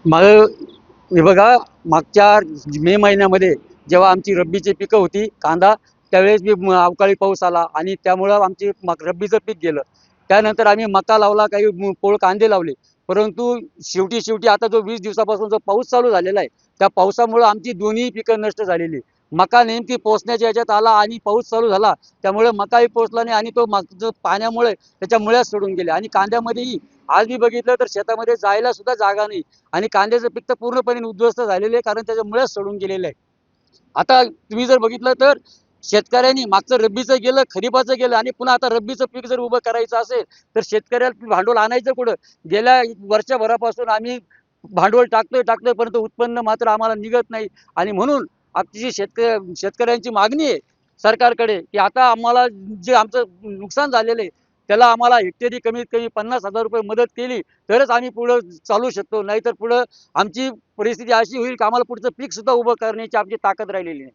माझं हे बघा, मागच्या मे महिन्यामध्ये जेव्हा आमची रब्बीची पिकं होती कांदा, त्यावेळेस अवकाळी पाऊस आला आणि त्यामुळं आमची रब्बीचं पीक गेलं. त्यानंतर आम्ही मका लावला, काही पोळ कांदे लावले. परंतु शेवटी आता जो 20 दिवसापासून जो पाऊस चालू झालेला आहे, त्या पावसामुळं आमची दोन्ही पिकं नष्ट झालेली. मका नेमकी पोचण्याच्या ह्याच्यात आला आणि पाऊस चालू झाला, त्यामुळे मकाही पोचला नाही आणि तो जो पाण्यामुळे त्याच्या मुळ्याच सोडून गेल्या. आणि कांद्यामध्येही आज मी बघितलं तर शेतामध्ये जायला सुद्धा जागा नाही. आणि कांद्याचं पीक तर पूर्णपणे उद्ध्वस्त झालेले आहे, कारण त्याच्यामुळेच सोडून गेलेलं आहे. आता तुम्ही जर बघितलं तर शेतकऱ्यांनी मागचं रब्बीचं गेलं, खरीपाचं गेलं आणि पुन्हा आता रब्बीचं पीक जर उभं करायचं असेल तर शेतकऱ्याला भांडवल आणायचं कुठं? गेल्या वर्षभरापासून आम्ही भांडवल टाकतोय परंतु उत्पन्न मात्र आम्हाला निघत नाही. आणि म्हणून आमची शेतकऱ्यांची मागणी आहे सरकारकडे, की आता आम्हाला जे आमचं नुकसान झालेलं आहे त्याला आम्हाला हेक्टरी कमीत कमी 50,000 रुपये मदत केली तरच आम्ही पुढं चालू शकतो. नाहीतर पुढं आमची परिस्थिती अशी होईल की आम्हाला पुढचं पीक सुद्धा उभं करण्याची आमची ताकद राहिलेली नाही.